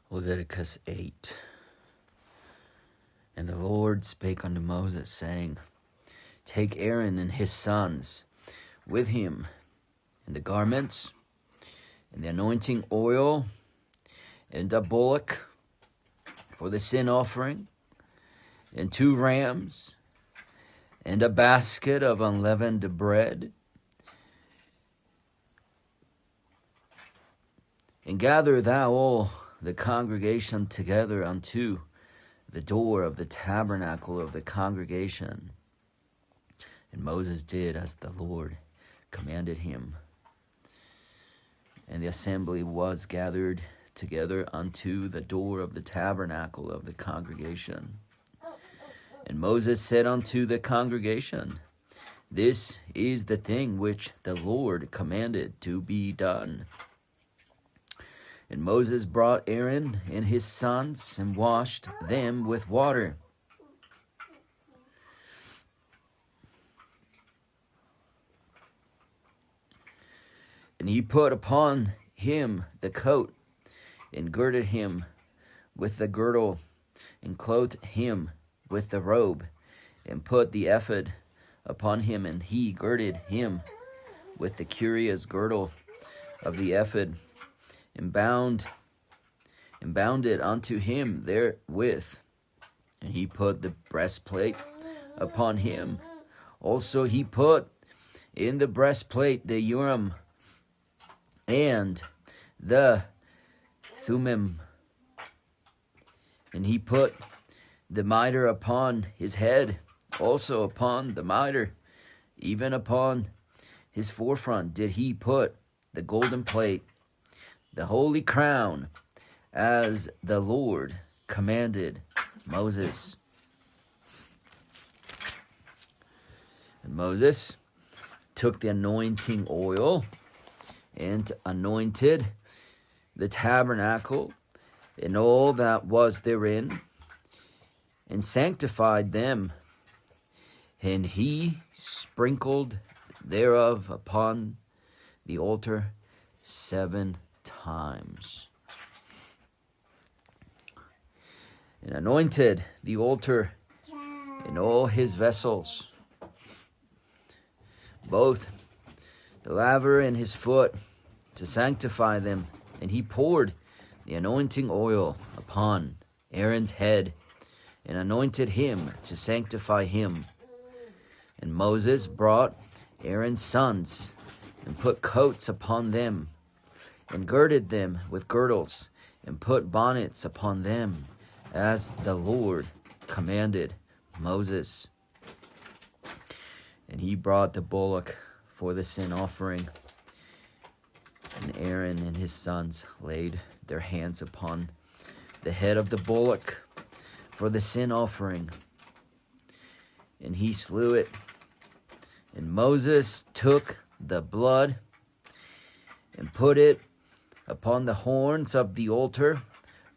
Leviticus 8. And the Lord spake unto Moses, saying, Take Aaron and his sons with him, and the garments, and the anointing oil, and a bullock for the sin offering, and 2 rams, and a basket of unleavened bread. And gather thou all the congregation together unto the door of the tabernacle of the congregation. And Moses did as the Lord commanded him. And the assembly was gathered together unto the door of the tabernacle of the congregation. And Moses said unto the congregation, This is the thing which the Lord commanded to be done. And Moses brought Aaron and his sons and washed them with water. And he put upon him the coat, and girded him with the girdle, and clothed him with the robe, and put the ephod upon him, and he girded him with the curious girdle of the ephod, and bound it unto him therewith. And he put the breastplate upon him. Also he put in the breastplate the Urim and the Thummim. And he put the mitre upon his head, also upon the mitre, even upon his forefront did he put the golden plate, the holy crown, as the Lord commanded Moses. And Moses took the anointing oil and anointed the tabernacle and all that was therein, and sanctified them. And he sprinkled thereof upon the altar 7 times. And anointed the altar and all his vessels, both the laver and his foot, to sanctify them. And he poured the anointing oil upon Aaron's head, and anointed him to sanctify him. And Moses brought Aaron's sons, and put coats upon them, and girded them with girdles, and put bonnets upon them, as the Lord commanded Moses. And he brought the bullock for the sin offering. And Aaron and his sons laid their hands upon the head of the bullock for the sin offering, and he slew it. And Moses took the blood and put it upon the horns of the altar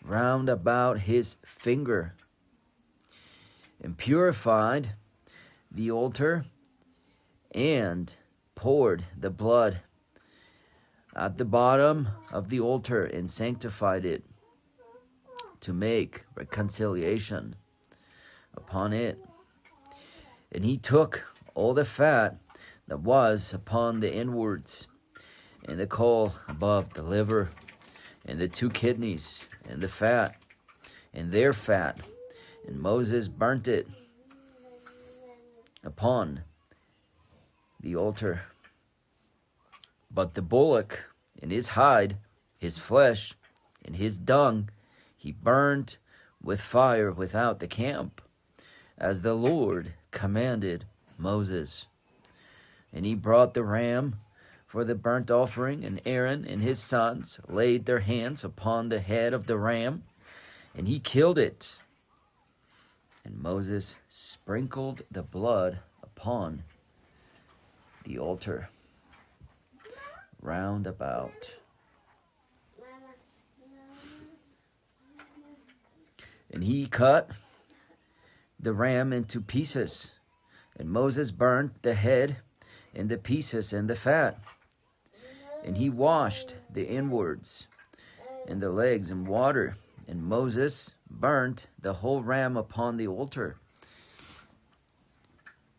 round about his finger, and purified the altar, and poured the blood at the bottom of the altar, and sanctified it, to make reconciliation upon it. And he took all the fat that was upon the inwards, and the caul above the liver, and the 2 kidneys, and the fat, and their fat, and Moses burnt it upon the altar. But the bullock and his hide, his flesh, and his dung, he burnt with fire without the camp, as the Lord commanded Moses. And he brought the ram for the burnt offering, and Aaron and his sons laid their hands upon the head of the ram, and he killed it. And Moses sprinkled the blood upon the altar round about. And he cut the ram into pieces, and Moses burnt the head and the pieces and the fat. And he washed the inwards and the legs in water, And Moses burnt the whole ram upon the altar.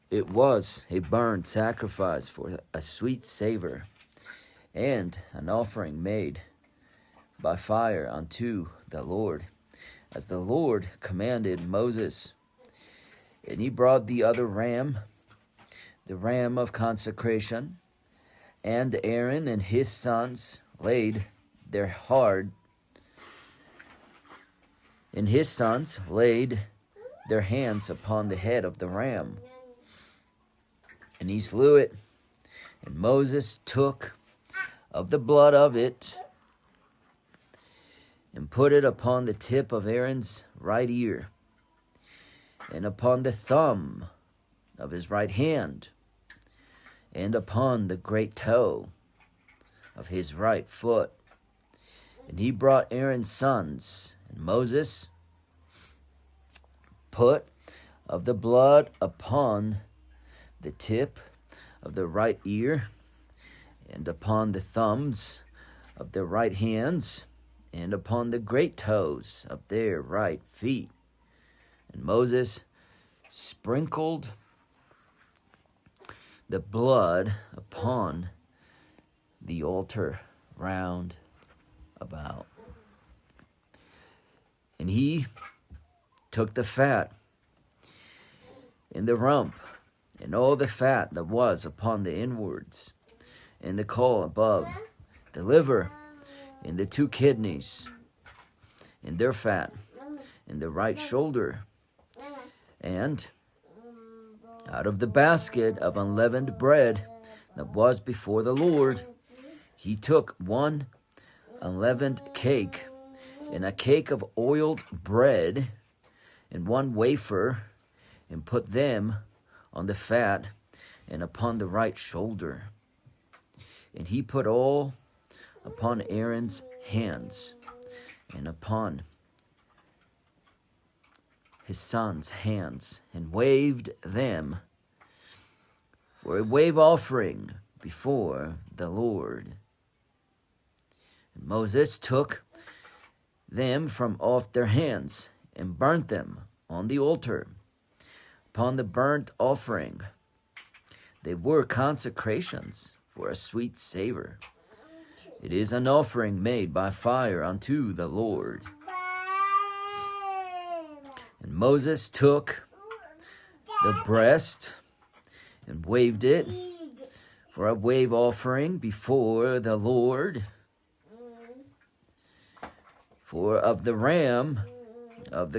It was a burnt sacrifice for a sweet savor, and an offering made by fire unto the Lord, as the Lord commanded Moses. And he brought the other ram, the ram of consecration, and Aaron and his sons laid their hands upon the head of the ram, and he slew it. And Moses took of the blood of it, and put it upon the tip of Aaron's right ear, and upon the thumb of his right hand, and upon the great toe of his right foot. And he brought Aaron's sons, and Moses put of the blood upon the tip of the right ear, and upon the thumbs of their right hands, and upon the great toes of their right feet. And Moses sprinkled the blood upon the altar round about. And he took the fat and the rump, and all the fat that was upon the inwards, and the caul above, the liver, and the 2 kidneys, and their fat, and the right shoulder, and out of the basket of unleavened bread that was before the Lord, he took 1 unleavened cake, and a cake of oiled bread, and 1 wafer, and put them on the fat and upon the right shoulder. And he put all upon Aaron's hands, and upon his sons' hands, and waved them for a wave offering before the Lord. And Moses took them from off their hands, and burnt them on the altar upon the burnt offering. They were consecrations for a sweet savor. It is an offering made by fire unto the Lord. And Moses took the breast and waved it for a wave offering before the Lord. For of the ram of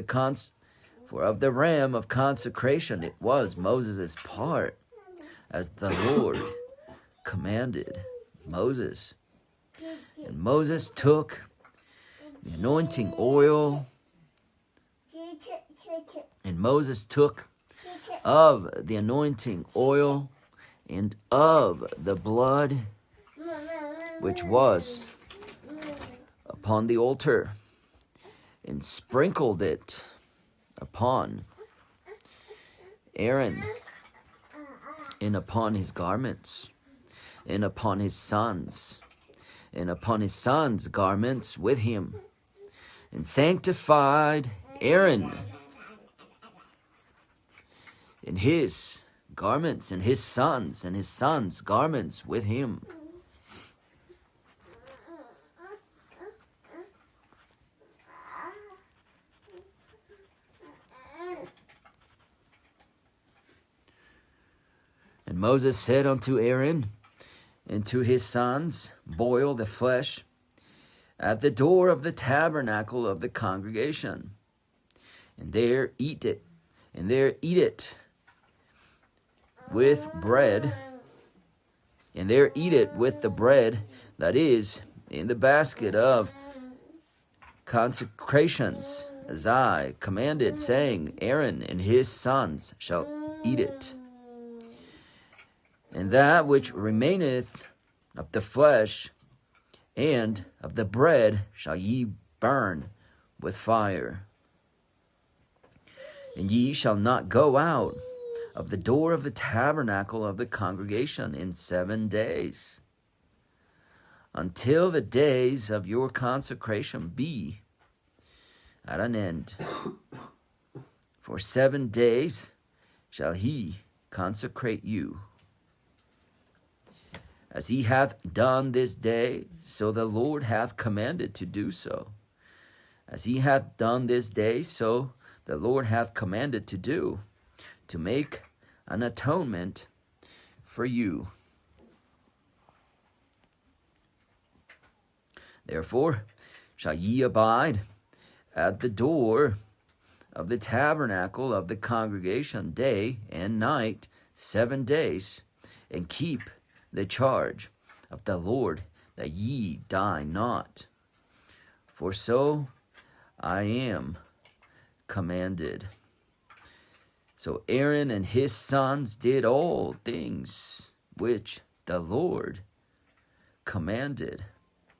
consecration it was Moses' part, as the Lord commanded Moses. And Moses took the anointing oil, and Moses took of the anointing oil and of the blood which was upon the altar, and sprinkled it upon Aaron, and upon his garments, and upon his sons, and upon his sons' garments with him, and sanctified Aaron in his garments, and his sons' garments with him. And Moses said unto Aaron and to his sons, boil the flesh at the door of the tabernacle of the congregation, and there eat it, with bread, and there eat it with the bread that is in the basket of consecrations, as I commanded, saying, Aaron and his sons shall eat it. And that which remaineth of the flesh and of the bread shall ye burn with fire. And ye shall not go out of the door of the tabernacle of the congregation in 7 days, until the days of your consecration be at an end. For 7 days shall he consecrate you. As he hath done this day, so the Lord hath commanded to do so. As he hath done this day, so the Lord hath commanded to do, to make an atonement for you. Therefore shall ye abide at the door of the tabernacle of the congregation day and night 7 days, and keep the charge of the Lord, that ye die not. For so I am commanded. So Aaron and his sons did all things which the Lord commanded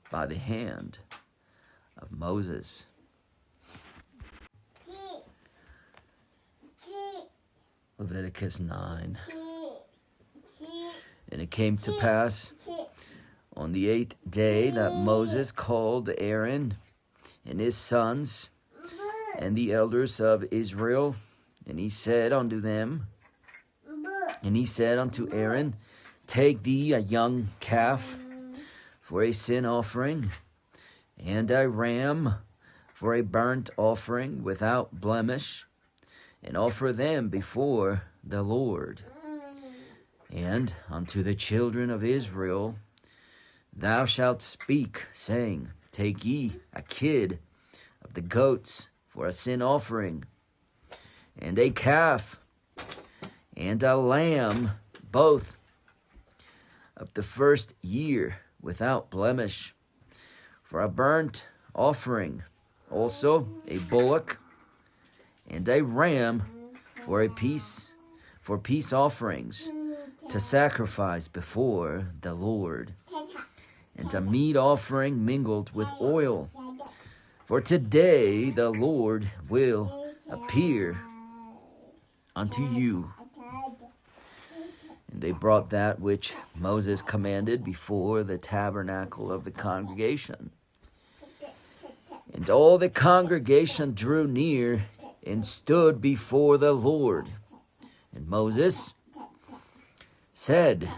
by the hand of Moses. Leviticus 9. And it came to pass on the 8th day that Moses called Aaron and his sons and the elders of Israel, and he said unto Aaron, Take thee a young calf for a sin offering, and a ram for a burnt offering without blemish, and offer them before the Lord. And unto the children of Israel thou shalt speak, saying, Take ye a kid of the goats for a sin offering, and a calf, and a lamb, both of the first year without blemish, for a burnt offering, also a bullock, and a ram for peace offerings, to sacrifice before the Lord, and a meat offering mingled with oil. For today the Lord will appear unto you. And they brought that which Moses commanded before the tabernacle of the congregation. And all the congregation drew near and stood before the Lord. And Moses said,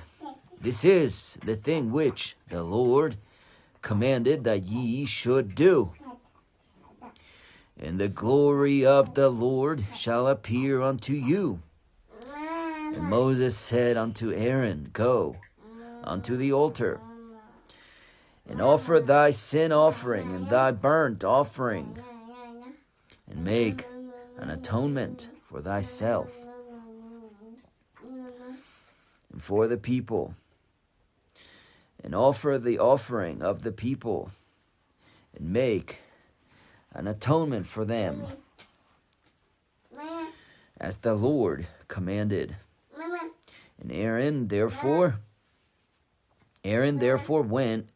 This is the thing which the Lord commanded that ye should do. And the glory of the Lord shall appear unto you. And Moses said unto Aaron, Go unto the altar, and offer thy sin offering and thy burnt offering, and make an atonement for thyself and for the people, and offer the offering of the people, and make an atonement for them, as the Lord commanded. And Aaron therefore went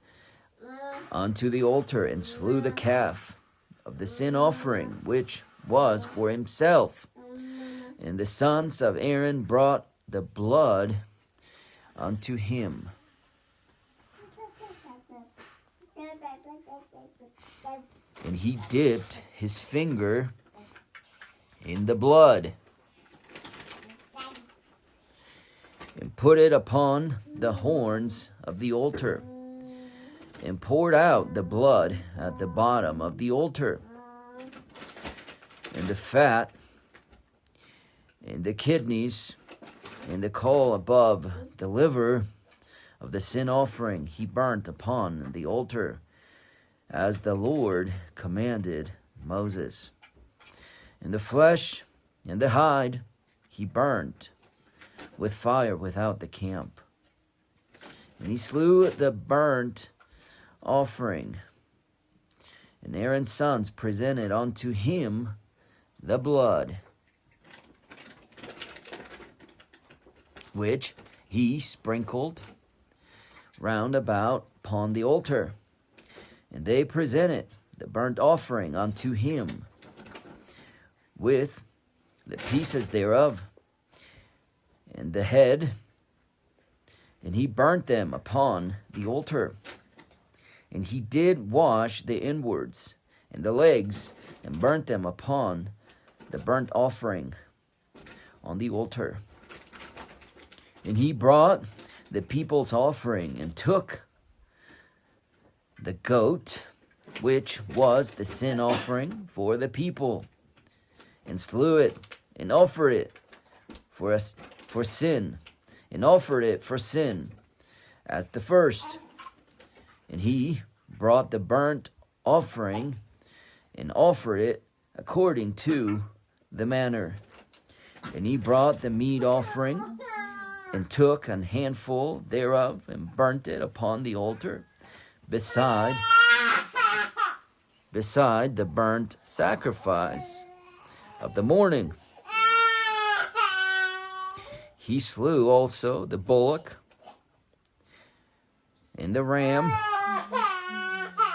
unto the altar, and slew the calf of the sin offering, which was for himself. And the sons of Aaron brought the blood unto him. And he dipped his finger in the blood, and put it upon the horns of the altar, and poured out the blood at the bottom of the altar. And the fat, and the kidneys, and the caul above the liver of the sin offering he burnt upon the altar, as the Lord commanded Moses. And the flesh and the hide he burnt with fire without the camp. And he slew the burnt offering. And Aaron's sons presented unto him the blood, which he sprinkled round about upon the altar. And they presented the burnt offering unto him, with the pieces thereof, and the head, and he burnt them upon the altar. And he did wash the inwards, and the legs, and burnt them upon the burnt offering on the altar. And he brought the people's offering, and took the goat, which was the sin offering for the people, and slew it, and offered it for sin, and offered it for sin as the first. And he brought the burnt offering, and offered it according to the manner. And he brought the meat offering, and took an handful thereof, and burnt it upon the altar, beside the burnt sacrifice of the morning. He slew also the bullock and the ram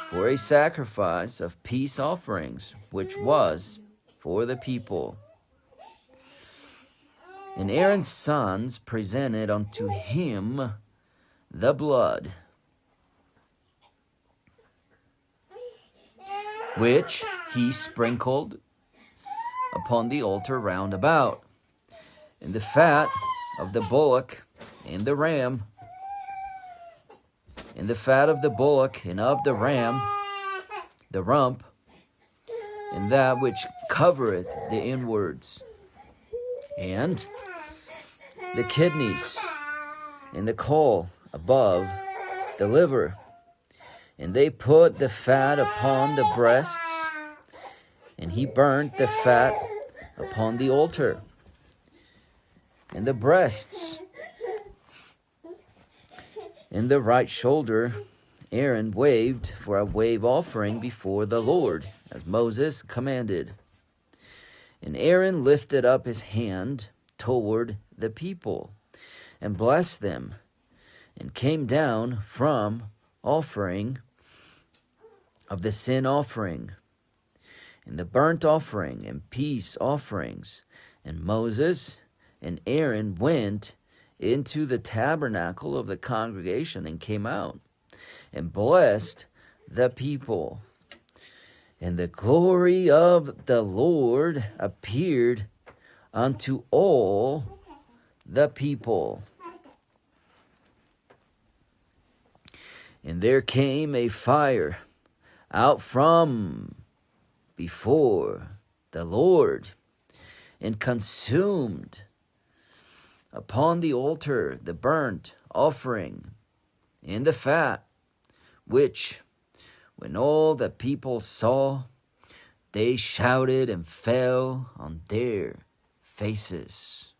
for a sacrifice of peace offerings, which was for the people. And Aaron's sons presented unto him the blood, which he sprinkled upon the altar round about, and the fat of the bullock and the ram, and the fat of the bullock and of the ram, the rump, and that which covereth the inwards, and the kidneys, and the caul above the liver. And they put the fat upon the breasts, and he burnt the fat upon the altar. And the breasts and the right shoulder Aaron waved for a wave offering before the Lord, as Moses commanded. And Aaron lifted up his hand toward the people, and blessed them, and came down from offering of the sin offering, and the burnt offering, and peace offerings. And Moses and Aaron went into the tabernacle of the congregation, and came out, and blessed the people. And the glory of the Lord appeared unto all the people. And there came a fire out from before the Lord, and consumed upon the altar the burnt offering and the fat, which when all the people saw, they shouted and fell on their faces.